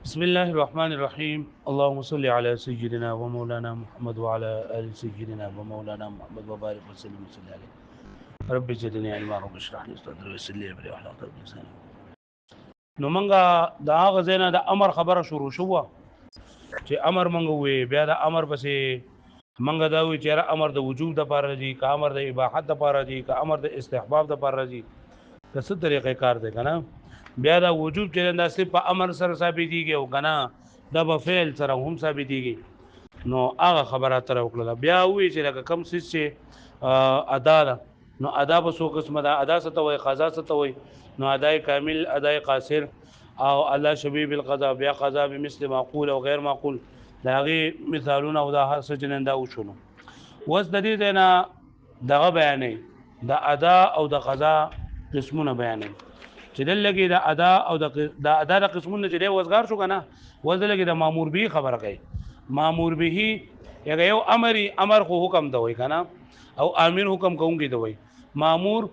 بسم الله الرحمن الرحيم اللهم صل على سيدنا ومولانا محمد وعلى آل سيدنا ومولانا محمد وبارك وسلم وصلى عليه رب زدني علما رب اشرح لي صدري ويسر لي امري واحلل عقدة من لساني. نو منګه دا غزینا د امر خبره شروع شو چې امر منګه وي بیا د امر پسې منګه دا وي چې امر د وجوب د پاره دي که امر د اباحت د پاره دي که امر د استحباب د پاره دي که څه طریقې کار دی کنه بیا دا وجوب چې د صرف په امر سره ثابتېږي او کنه دا په فعل سره هم ثابتېږي نو هغه خبره تر وکړه بیا وی چې لکه کم څه چې ادا ده نو ادا په څو قسمه ده ادا څه ته وایي قضا څه ته وایي نو ادای کامل ادای قاصر او الله شبیه بالقضاء بیا قضا بمثل معقول او غیر معقول دا غي مثالونه او دا هر څه جنن دا وشونو وس د دې نه دغه بیانې د ادا او د قضا قسمونه بیانې چې دلته د ادا او د ادا د قسمونه چې وزګار شو کنه وزلګي د مامور به خبره کوي مامور به یو امر خو حکم دی وای کنه او امیر حکم کوونکی دی وای مامور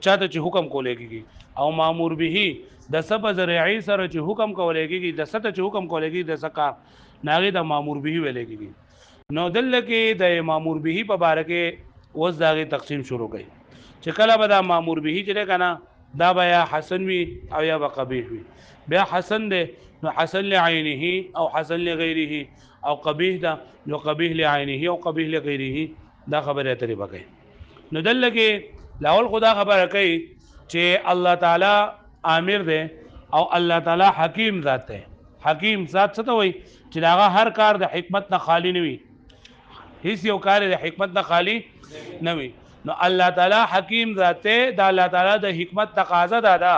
چاته چې حکم کولېږي او مامور به د سبب ذریعي سره چې حکم کولېږي د سته چې حکم کولېږي د سکا ناغي د مامور به ویلېږي نو دلته د مامور به په باره کې وز داغه تقسیم شروع کړي چې کله به د مامور به چې کنه دا بیا حسن وي او یا قبیح وي بیا حسن ده نو حسن لعینه او حسن لغیره او قبیح ده نو قبیح لعینه او قبیح لغیره دا خبره اترې وکړي نو دلته لاول خدا خبره کوي چې الله تعالی امیر ده او الله تعالی حکیم ذات ده حکیم ذات څه ته وایي چې دا هر کار د حکمت نه خالی نه وي هیڅ یو کار د حکمت نه خالی نه وي نو الله تعالی حکیم ذاته د الله تعالی د حکمت تقاضا ده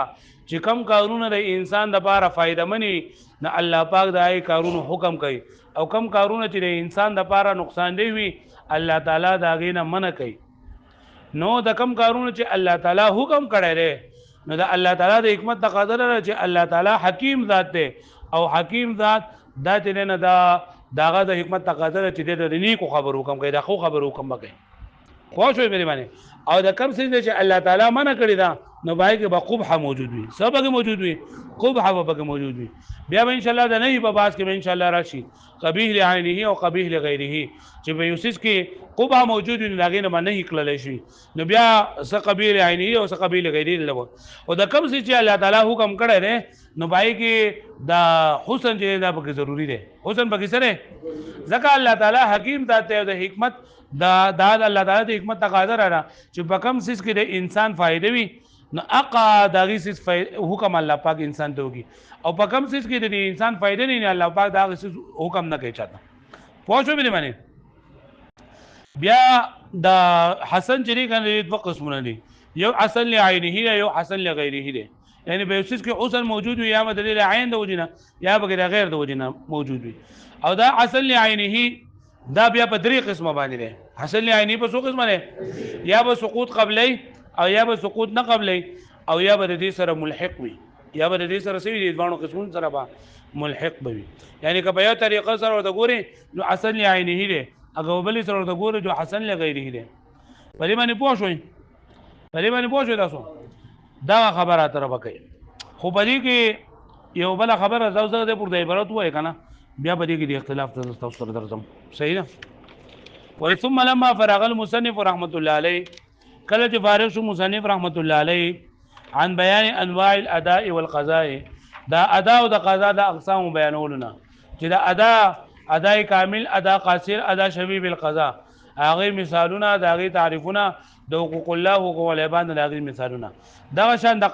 چې کم کارونه د انسان لپاره فائدہ مني نه الله پاک دای کارونه حکم کوي او کم کارونه چې د انسان لپاره نقصان دی وي الله تعالی دا غینه منع کوي نو د کم کارونه چې الله تعالی حکم کړی دی نو د الله تعالی د حکمت تقاضا ده چې الله تعالی حکیم ذات دی او حکیم ذات دا چې نه دا داغه د حکمت تقاضا ده چې د نیکو خبرو حکم کوي د خو خبرو حکم کوي خو شوي مې باندې او د کم څه چې الله تعالی منع کړی دا نو باید کې به قبح موجود وي سبق موجود وي قبح به موجود وي بیا به ان شاء الله د نه په باس کې به ان شاء الله راشي قبیح لعینه او قبیح لغیره چې به یوسس کې قبح موجود وي لاغې نه باندې کړل شي نو بیا س قبیح لعینه او س قبیح لغیره لو او د کم څه چې الله تعالی حکم کړی دی نو باید کې دا حسن چې دا به ضروری دی حسن به سره ځکه الله تعالی حکیم ذات او د حکمت دا الله تعالی د حکمت تقاضا را چې په کم سیس کې د انسان فائدې وي نو اقا دغه سیس حکم الله پاک انسان ته وږي او په کم سیس کې د انسان فائدې نه الله پاک دغه سیس حکم نه کوي چاته پوښښ به باندې بیا د حسن چې کنه دوه قسمونه دي یو حسن لعینه یو حسن لغیره دي یعنی به سیس کې حسن موجود وي یا بدلیل عین د وجنه یا بغیر غیر د وجنه موجود وي او دا حسن لعینه دا بیا په درې قسمه باندې ده حسن لعینی په څو قسمه ده یا به سقوط قبلی او یا به سقوط نه قبلی او یا به دې سره ملحق وي یا به دې سره سوي دي دوانو قسمونو سره به ملحق وي یعنی که په یو طریقه سره ورته ګوري نو حسن لعینی ده هغه بل سره ورته ګوري جو حسن لغیره ده پرې باندې پوښوي تاسو دا خبره تر وکړي خو په دې کې یو بل خبره زوزه ده پر دې عبارت وای کنه بیا په دې کې د اختلاف تاسو سره درځم صحیح ده ثم لما فرغ المصنف رحمه الله علیه کله چې فارغ شو مصنف رحمه الله علیه عن بیان انواع الاداء والقضاء دا ادا او د قضا د اقسام بیانولنا چې دا ادا کامل ادا قاصر ادا شبیه بالقضاء هغه مثالونه دا هغه تعریفونه د حقوق الله حقوق العباد د هغه مثالونه دا شان د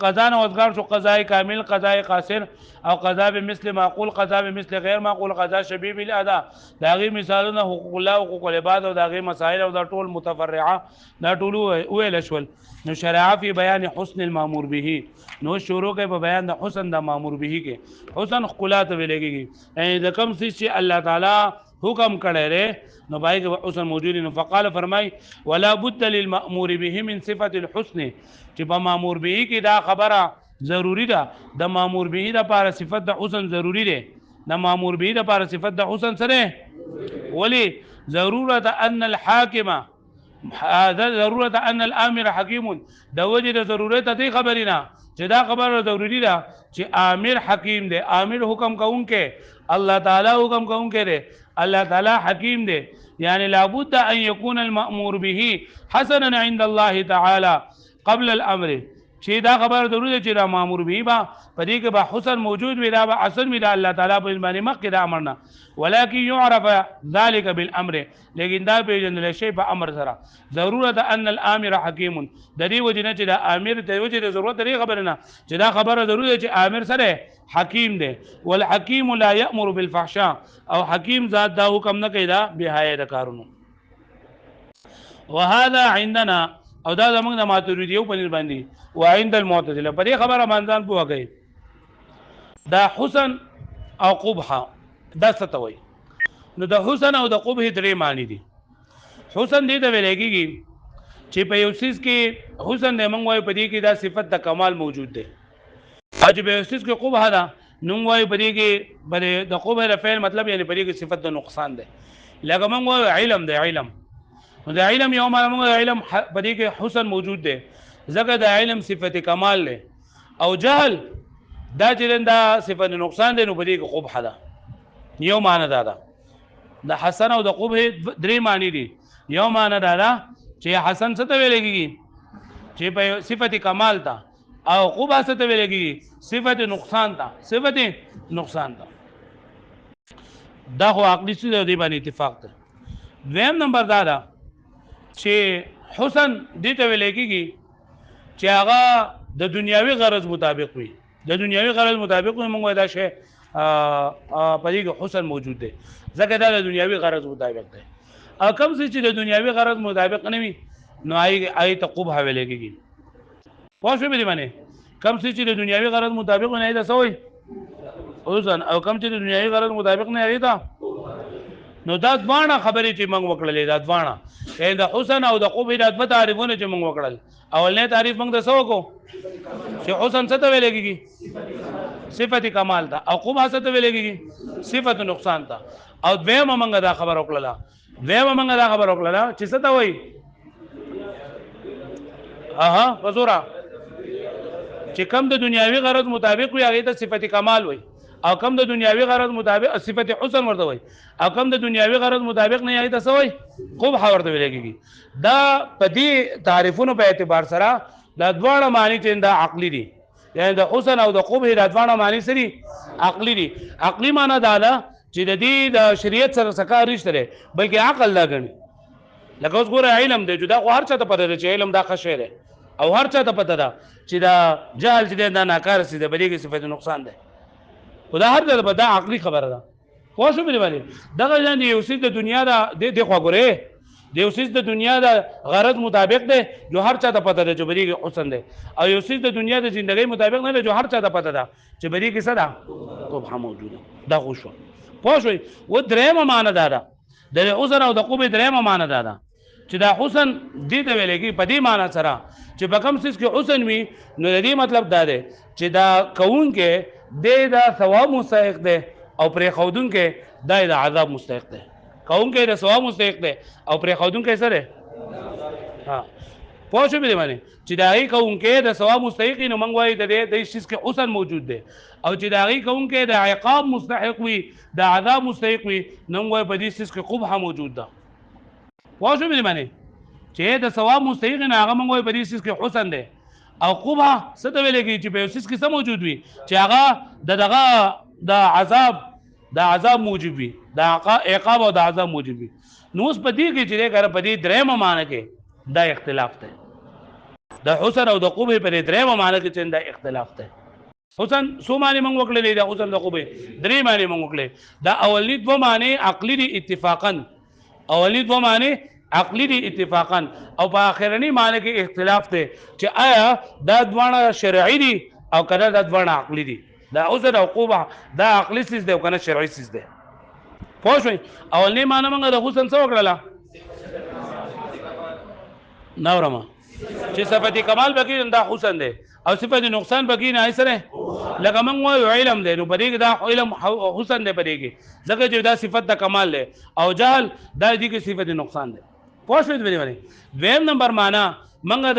قضا وذکر شو قضاء کامل قضاء قاصر او قضاء بمثل معقول قضاء بمثل غیر معقول قضاء شبیه بالادا دا هغه مثالونه حقوق الله حقوق العباد او د هغه مسائل او د ټول متفرعه دا ټول ویل شول نو شرع فی بیان حسن المامور به نو شروع کوي په بیان د حسن د مامور به کې حسن خلات ویلېږي یعنی د کوم څه چې الله تعالی حکم کړی دی نو باید حسن موجود نو فقال فرمای ولا بد للمامور به من صفه الحسن چې په مامور به کې دا خبره ضروری ده د مامور به د لپاره صفت د حسن ضروری ده د مامور به د لپاره صفت د حسن سره ولی ضرورت ان الحاکم هذا ضرورت ان الامر حکیم د وجه د ضرورت دې خبرینا چې دا خبره ضروری ده چې امیر حکیم دی امیر حکم کوونکی الله تعالی حکم کوونکی دی الله تعالی حکیم دی یعنی لابد ان يكون المأمور به حسنا عند الله تعالی قبل الامر چې دا خبر ضروري چې دا مامور به با پدې کې به حسن موجود وي دا به حسن وي دا الله تعالی په باندې مخکې دا امرنا ولكن يعرف ذلك بالامر لیکن دا پیژندل شي په امر سره ضرورت ان الامر حکیم د دې وجه نه چې دا امر ته وجه ضرورت لري خبره نه چې دا خبره ضروري چې امر سره حکیم دی والحکیم لا يأمر بالفحشاء او حکیم ذات دا حکم نه کوي دا بهای د کارونو وهذا عندنا او دا زمونږ د ماتوریدیو په نسبت باندې وعند المعتزله په دې خبره باندې پوهږئ دا حسن او قبح دا څه ته وایي نو د حسن او د قبح درې معنی دي حسن دې ته ویل کېږي چې په یو څیز کې حسن دی موږ وایو په دې کې دا صفت د کمال موجود دی او چې په یو څیز کې قبح ده نو موږ وایو په دې کې د قبح د فعل مطلب یعنی په دې کې صفت د نقصان دی لکه موږ وایو علم دی علم نو د علم یو معنا موږ علم په دې کې حسن موجود دی ځکه د علم صفت کمال دی او جهل دا چې دا صفت نقصان دی نو په دې کې قبح ده یو معنا دا ده د حسن او د قبح درې معنی دي یو معنا دا ده چې حسن څه ته ویل کېږي چې په صفت کمال ته او قبح څه ته ویل کېږي صفت نقصان ته صفت نقصان ته دا خو عقلي څه دی باندې اتفاق ده دویم نمبر دا ده چې حسن دې ته ویل کېږي چې هغه د دنیاوي غرض مطابق وي د دنیاوي غرض مطابق موږ دا شی په دې کې حسن موجود دی ځکه دا د دنیاوي غرض مطابق دی او کوم څه چې د دنیاوي غرض مطابق نه وي نو آی ته قبح ویل کېږي پوه شوې په دې باندې کوم څه چې د دنیاوي غرض مطابق نه دی څه وایي حسن او کوم چې د دنیاوي غرض مطابق نه دی نو دا دواړه خبرې چې موږ وکړلې دا دواړه د حسن او د قبح د دوه تعریفونه چې موږ وکړل اولنی تعریف موږ د څه وکړو چې حسن څه ته ویل کېږي صفت کمال ته او قبح څه ته ویل کېږي صفت نقصان ته او دویمه موږ دا خبره وکړله چې څه ته وایي په زوره چې کم د دنیاوي غرض مطابق وي هغې ته صفت کمال وایي او کم د دنیاوي غرض مطابق صفت حسن ورته وایي او کم د دنیاوي غرض مطابق نه هغې ته څه وایي قبح ورته ویل کېږي دا په دې تعریفونو په اعتبار سره دا دواړه معنی چې دا عقلي دي یعنی د حسن او د قبح دا دواړه معنی څه دي عقلي دي عقلي معنی دا ده چې د دې د شریعت سره څه کار نشته دی بلکې عقل دا ګڼي لکه اوس ګوره علم دی جدا خو هر چا ته پته ده چې علم دا ښه شی دی او هر چا ته پته ده چې دا جهل چې دی دا ناکاره څه دی په دې کې صفت نقصان دی خو دا هر چا ته دا عقلي خبره ده پوه شو پرې باندې دغه شان د یو څیز د دنیا دا دې خوا ګورې د یو څیز د دنیا د غرض مطابق دی جو هر چا ته پته ده چې په دې کې حسن دی او یو څیز د دنیا د زندګۍ مطابق نه دی جو هر چا ته پته ده چې په دې کې څه ده قبح موجوده دا خو شو پوه شوئ و درېیمه معنی دا ده د حسن او د قبح درېیمه معنی دا ده چې دا حسن دې ته ویل کېږي په دې معنی سره چې په کوم څیز کې حسن وي نو د دې مطلب دا دی چې دا کوونکی دی دا ثواب مستحق دی او پرېښودونکی دا د عذاب مستحق دی کوونکی د ثواب مستحق دی او پرېښودونکی څه دی پوه شو په دې باندې چې د هغې کوونکی د ثواب مستحق وي نو موږ وایو د دې چیز کې حسن موجود دی او چې د هغې کوونکی د عقاب مستحق وي د عذاب مستحق وي نو موږ وایو په دې چیز کې قبح موجود ده پوه شو په دې باندې چې د ثواب مستحق نه هغه موږ وایو په دې چیز کې حسن دی او قبح څه ته ویل کېږي چې په یو چیز کې څه موجود وي چې هغه د عذاب موجب وي د عقاب او د عذاب موجب وي نو اوس په دې کې چې دی که په دې درېیمه معنی کې دا اختلاف دی د حسن او د قبح په دې درېیمه معنی کې چې دا اختلاف دی حسن څو معنی موږ وکړلې د حسن د قبح درې معنی موږ وکړلې دا اولني دوه معنی عقلي دي اتفاقا اولني دوه معنی عقلی دی اتفاقا او په آخرنی معنی کې اختلاف دی چې آیا دا دواړه شرعي دي او کنه دا دواړه عقلی دي دا حسن او قبح دا عقلی سیز دی او کنه شرعي سیز دی پوه شوئ اولنی معنی موږ د حسن څه وکړله نه اورم چې صفت کمال پکې دا حسن دی او صفت نقصان پکې نه سره لکه موږ وایو علم دی نو په دې کې دا علم حسن دی په دې کې ځکه چې دا صفت د کمال دی او جهل دا دې کې صفت نقصان دی پوه شوئ په دې باندې دویم نمبر معنا منګه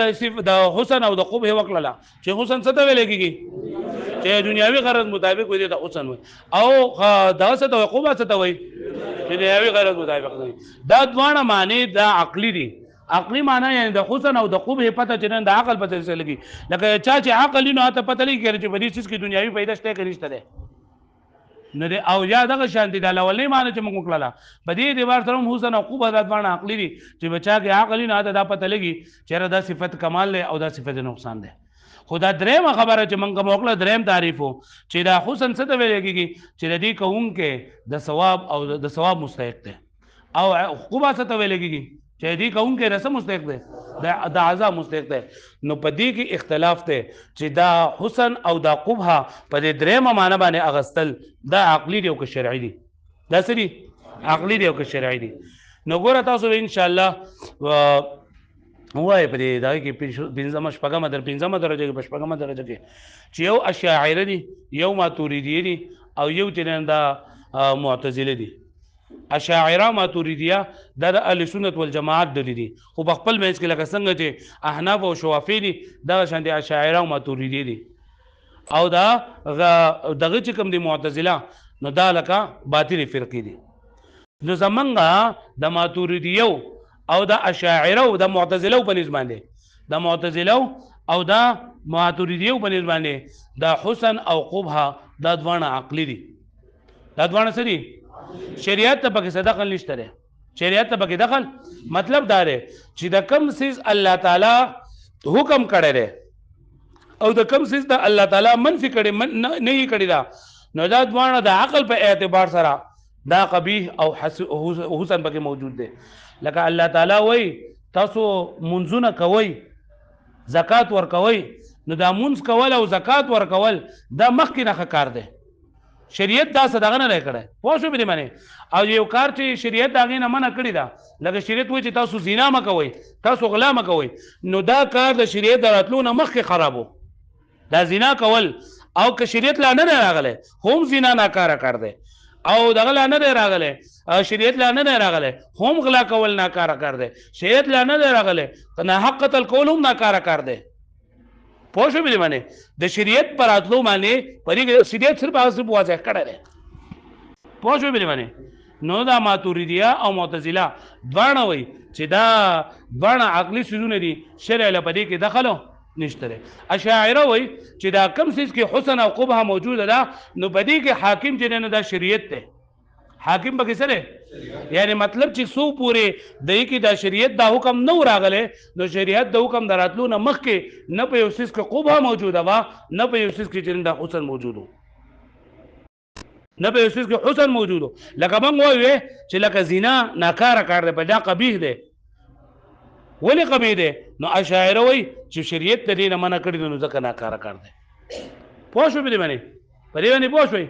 د حسن او د قبح وکړه چې حسن څه ته ویل کېږي چې دنیاوي غرض مطابق وي د حسن وي او دا څه ته قبح څه ته وي چې دنیاوي غرض مطابق نه دا دوانه معنی دا عقلی دي عقلی معنی یعنی د حسن او د قبح پته چې نه د عقل پته څه لګي لکه چا چې عقل نه ته پته لګي چې په دې څه کې دنیاوي پیدا شته کې نشته ده نه دی او یا دغه شانتي د لولې معنی چې موږ وکړه په دې اعتبار سره حسن او قبح د دوانه عقلی دي چې بچا کې عقل نه ته دا پته لګي چې دا صفت کمال له او دا صفت نقصان ده خدا دریم خبره چې موږ موکله دریم تعریفو چې دا حسن څه ته ویل کېږي چې د دې کوونکې د ثواب او د ثواب مستحق ده او قبح څه ته ویل کېږي چې دې کوونکې رسم مستحق ده د عذاب مستحق ده نو په دې کې اختلاف ده چې دا حسن او دا قبح په دې دریم معنی باندې اغستل دا عقلی دی او که شرعي دی دا سری عقلی دی او که شرعي دی نو ګوره تاسو ان شاء الله وای په دې دا کې پنځمه شپږمه درجه کې شپږمه درجه کې چې یو اشاعره دي یو ماتوریدیه دي او یو چې دا معتزله دي اشاعره ماتوریدیه د اهل سنت والجماعت دي خو په خپل منځ کې لکه څنګه چې احناف او شوافی دي دا شان دي اشاعره او ماتوریدیه دي او دا دغه چې کوم دي معتزله نو دا لکه باطل فرقې دي نو زمونږه د ماتوریدیو او دا اشاعره او د معتزله په نسبت باندې د معتزله او د ماتوریدیو په نسبت باندې دا حسن او قبح دا دوانه عقلی دي دا دوانه څه دي شریعت ته پکې دخل نشته ده شریعت ته پکې دخل مطلب دا دی چې د کم سیز الله تعالی حکم کړی دی او د کم سیز د الله تعالی منفي کړي نه یې کړی دا نو دا دوانه د عقل په اعتبار سره دا قبیح او حسن پکې موجود دی لکه الله تعالی وای تاسو منځونه کوي زکات ورکوي نو دا منځ کول او زکات ورکول دا مخکې نه کار دی شریعت دا صدقه نه کړي پوه شو به معنی او یو کار چې شریعت دا غي نه منع کړی دا لکه شریعت وای چې تاسو زنا مکوئ تاسو غلا مکوئ نو دا کار د شریعت دراتلو نه مخکې خرابو دا زنا کول او که شریعت لا نه راغله هم زنا ناکاره کار دی او دغه لا نه راغله شریعت لا نه راغله هم غلا کول ناکاره کار دی شریعت لا نه راغله نه حق قتل کول هم ناکاره کار دی پوه شو به معنی د شریعت پر اتلو معنی پرې شریعت صرف هغه واضح کړه ده پوه شو به معنی نو دا ماتوریدیه او معتزله دوانه وي چې دا دوانه عقلي سيزونه دي شرع له پدې کې دخلو نشته اشاعره وي چې دا کم سیس کې حسن او قبح موجوده ده نو پدې کې حاکم چې نه دا شریعت ده حاکم به سره یعنی مطلب چې سو پوره دای کې دا شریعت دا حکم نو راغله نو شریعت د حکم دراتلو نه مخ کې نه په یو سیس کې قبح موجوده وا نه په یو سیس کې چې دا حسن موجودو نه په یو سیس کې حسن موجودو لکه موږ وایو چې لکه زنا ناکاره کار دی په دا قبیح دی ولی قبیح دی نو اشاعره وایي چې شریعت د دې نه منع کړی نو ځکه ناکاره کار دی پوه شو به معنی پرې باندې پوه شوي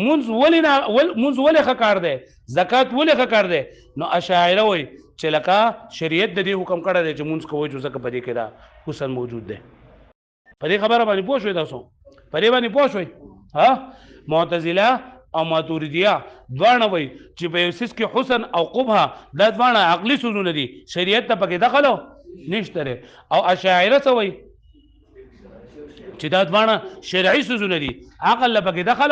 منځ ولې ښه کار دی زکات ولې ښه کار دی نو اشاعره وایي چې لکه شریعت د دې حکم کړی دی چې منځ کوئ چې ځکه په دې کې دا حسن موجود دی په دې خبره باندې پوه شوي تاسو په دې باندې پوه شوي ها معتزله او ماتوریدیه دوانه وایي چې په یو څیز کې حسن او قبح دا دوانه عقلي سوزونه دي شریعت ته پکې دخل نشته او اشاعره څه وایي چې دا دوانه شرعي سوزونه دي عقل له پکې دخل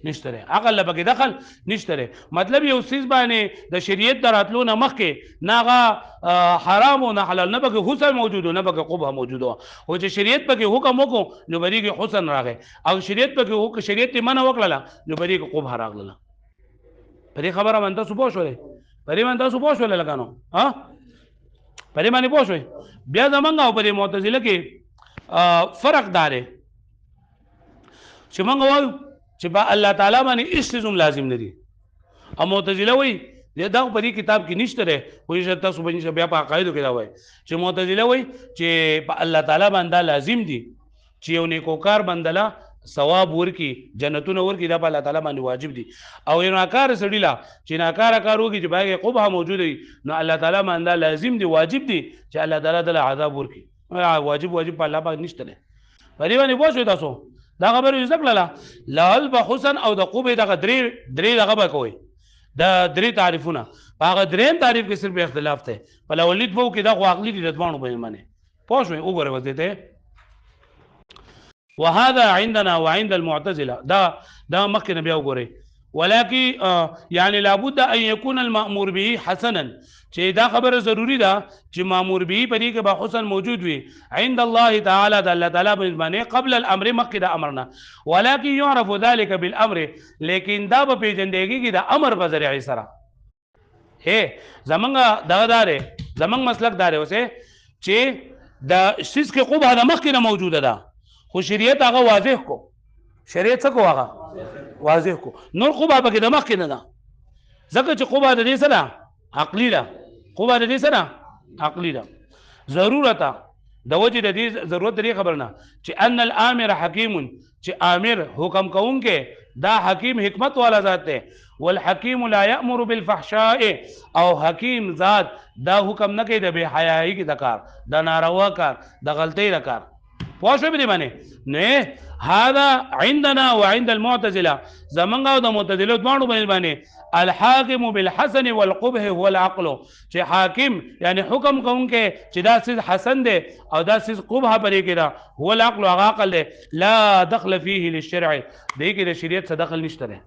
نشته عقل له پکې دخل نشته مطلب یو څیز باندې د شریعت دراتلو نه مخکې ناغه حرام او نه حلال نه پکې حسن موجود نه پکې قبح موجود او چې شریعت پکې حکم وکړو نو بری کې حسن راغی او شریعت پکې حکم شریعت منع وکړه نو بری کې قبح راغله پرې خبره باندې تاسو پوه شولې پرې باندې تاسو پوه شولې لګانو ها پرې باندې پوه شوي بیا زمونږ او پرې معتزله کې فرق داره چې موږ وایو چې با الله تعالی باندې استزم لازم نه دي او معتزله وایي دا په دې کتاب کې نشته ده خو یې تاسو باندې بیا په عقایدو کې دا وایي چې معتزله وایي چې په الله تعالی باندې لازم دي چې یو نیکوکار بندله ثواب ورکی جنتونه ورکی دا په الله تعالی باندې واجب دي او یو ناکار سړی لا چې ناکار کار وکي چې باغه قبح موجود وي نو الله تعالی باندې لازم دي واجب دي چې الله تعالی د عذاب ورکی واجب په الله باندې نشته ده پرې باندې پوښتنه تاسو دا خبره یې ذکر لال بحسن او د قبه دغه درې دغه به کوي دا درې تعریفونه هغه دریم تعریف کې صرف اختلاف ته په لولید وو کې دا خو عقلي دي د دوانو به معنی پوه شئ وګوره وځته وهذا عندنا وعند المعتزله دا مخکې بیا وګورئ ولكن يعني لابد ان يكون المأمور به حسنا چې دا خبره ضروری ده چې مأمور به په دې کې به حسن موجود وي عند الله تعالی د الله تعالی باندې قبل الامر مخکې د امرنا ولكن يعرف ذلك بالامر لیکن دا په پیژندګي کې د امر په ذریعه سره زمونږ دا دار زمونږ مسلک دار اوسه چې د سیس کې قبه د مخکې نه موجوده ده خو شریعت هغه واضح کو شریعت څه کو هغه واضح کو نور قبه پکې د مخکې نه ده ځکه چې قبه د دې سره عقلی ده قبه د دې سره عقلی ده ضرورت د وجه د دې ضرورت لري خبرنا چې ان الامر حکیم چې امر حکم کوونکې دا حکیم حکمت والا ذات ده والحکیم لا یأمر بالفحشاء او حکیم ذات دا حکم نه کوي د بے حیايي کې د کار د ناروا کار د غلطۍ د کار پوه شو به باندې نه هذا عندنا وعند المعتزله زمونږ او د معتزله دوانو باندې الحاکم بالحسن والقبح هو العقل چې حاکم یعنی حکم کوونکې چې دا سیز حسن دی او دا سیز قبح پرې کې دا هو العقل هغه عقل دی لا دخل فيه للشرع دې کې د شریعت څخه دخل نشته دی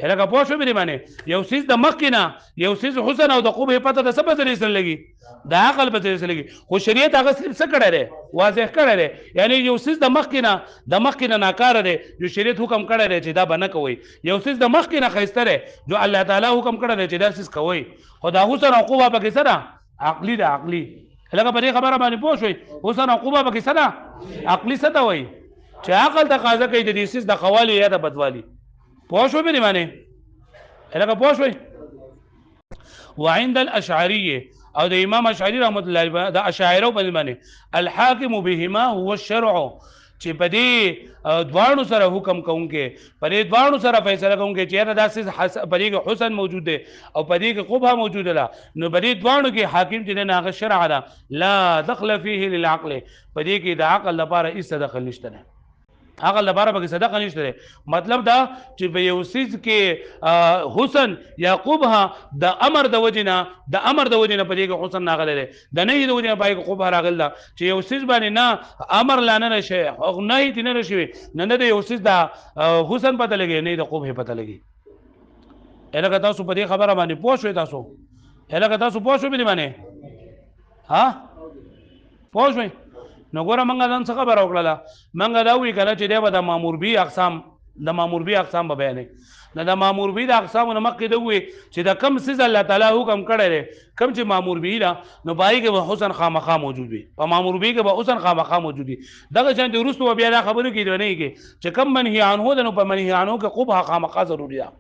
هغه پوه شو به باندې یو سیز د مخکینه یو سیز حسن او د قبح پته د سبب سره سره لګي د عقل په سره لګي خو شریعت هغه څه کړی دی واضح کړی دی یعنی یو سیز د مخکینه ناکاره دی جو شریعت حکم کړی دی چې دا بنه کوي یو سیز د مخکینه خیسته دی جو الله تعالی حکم کړی دی چې دا سیز کوي خو دا حسن او قبح پکې سره عقلی ده عقلی لکه په دې خبره باندې پوه شوي حسن او قبح پکې سره عقلی څه ته وایي چې عقل تقاضا کوي د دې سیز د خوالي یا د بدوالي پوه شو به معنی لکه پوه شوي وعند الاشعريه او د امام اشعری رحمت الله علیه د اشاعره په معنی الحاکم بهما هو الشرع چې په دې دوانو سره حکم کوونکې په دې دوانو سره فیصله کوونکې چې دا سیس په دې کې حسن موجود دی او په دې کې قبح موجود ده نو په دې دوانو کې حاکم چې نه هغه شرع ده لا دخل فيه للعقل په دې کې د عقل لپاره هیڅ دخل نشته نه عقل لپاره به صدقه نشته مطلب دا چې په یو سیز کې حسن یا قبح د امر د وجنه په دې کې حسن ناغله ده د نه د وجنه پای کې قبح راغله چې یو سیز باندې نه امر لانه نشي او نه دې نه شي نه د یو سیز د حسن پته لګي نه د قبح پته لګي الګا تاسو په دې خبره باندې پوه شئ تاسو پوه شئ به باندې ها پوه شئ نو ګوره منګه ځان څه خبره وکړله منګه دا وی کنه چې دی به د مامور بي اقسام به بیانې د مامور بي د اقسامو نه مخکې ده وی چې د کم څیز الله تعالی حکم کړی دی کم چې مامور بي ده نو په هغې کې به حسن خامخا موجود وي په مامور بي کې به حسن خامخا موجود وي دغه شانتې وروستو به بیا دا خبرو کې نه کې چې کم منهي عنه ده نو په منهي عنه کې قبح خامخا ضروري ده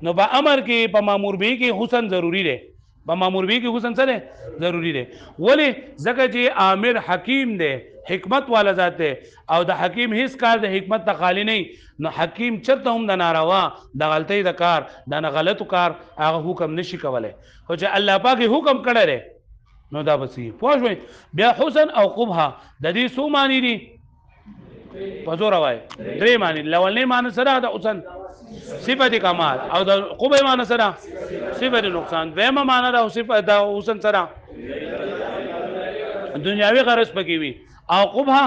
نو په امر کې په مامور بي کې حسن ضروري دی په مامور بي کې حسن څه ضروری دی ولی ځکه چې امیر حکیم دی حکمت والا ذات دی او د حکیم هیڅ کار د حکمت ته خالی نه نو حکیم چرته هم د ناروا د غلطۍ د کار د غلطو کار هغه حکم نشي کولی خو چې الله پاک حکم کړی دی نو دا بسی پوه شوئ بیا حسن او قبح د دې څو معنی دي په زوره وایي درې معنی لومړنۍ معنی سره د حسن صفت کمال او د قبح معنی سره صفت نقصان دویمه معنی د صفت د حسن سره دنیاوی غرض پکې وي او قبح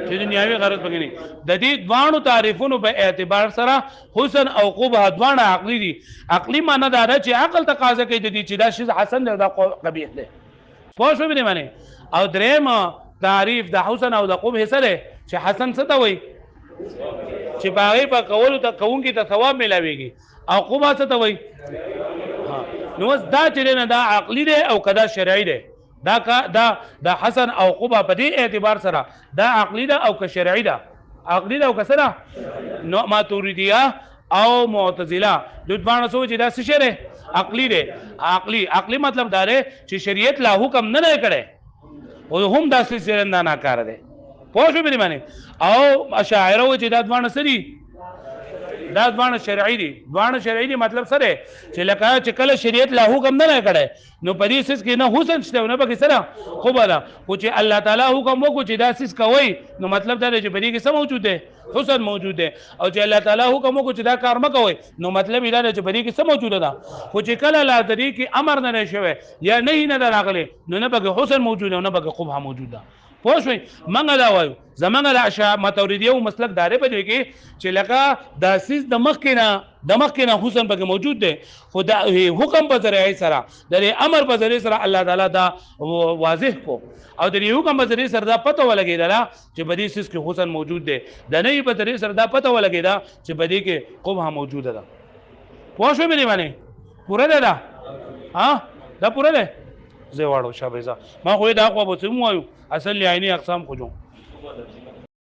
چې دنیاوی غرض پکې نه د دې دوانو تعریفونو په اعتبار سره حسن او قبح دوانه عقلی دي عقلی معنی دا ده چې عقل تقاضا کوي د دې چې دا شی حسن دی دا قبیح دی پوه شو به معنی او دریم تعریف د حسن او د قبح سره چې حسن څه ته وایي چې باغې په کولو ته کوونکي ته ثواب ملاويږي او قبح څه ته وایي نو دا چې نه دا عقلی دی او کدا شرعي دی دا حسن او قبح په دې اعتبار سره دا عقلی ده او که شرعي ده عقلی ده او که سره نو ماتوریدیه او معتزله د باندې سوچ دا څه شری عقلی ده عقلی مطلب دا دی چې شریعت لا حکم نه کړي او هم دا څه سره نه کار دی پوه شو به معنی او اشاعره و چې دا باندې سری دا ځوان شرعي دي ځوان شرعي دي مطلب سره چې لکه چې کله شریعت لا حکم نه کړي نو په دې سیس کې نه حسن شته نه پکې سره خو بلا او چې الله تعالی حکم وکړي چې دا سیس کوي نو مطلب دا دی چې په دې کې څه موجود دی حسن موجود دی او چې الله تعالی حکم وکړي چې دا کار مکوئ نو مطلب دا دی چې په دې کې څه موجود ده خو چې کله لا د دې کې امر نه شوی یا نه راغلی نو نه پکې حسن موجود دی او نه پکې قبح موجود ده پوه شوئ منګه دا وایو زمونږ د اشاعره ماتوریدیه او مسلک دارې په دې کې چې لکه دا سیس د مخکې نه حسن پکې موجود دی خو د حکم په ذریعه سره د امر په ذریعه سره الله تعالی دا واضح کو او د حکم په ذریعه سره دا پته ولګېدله چې په دې سیس کې حسن موجود دی د نه په ذریعه سره دا پته ولګېده چې په دې کې قبح موجوده ده پوه شوئ مې باندې پوره ده دا پوره ده زه واړو شابهزا ما خو دا خو به څه وایو اصل عیني اقسام خو جو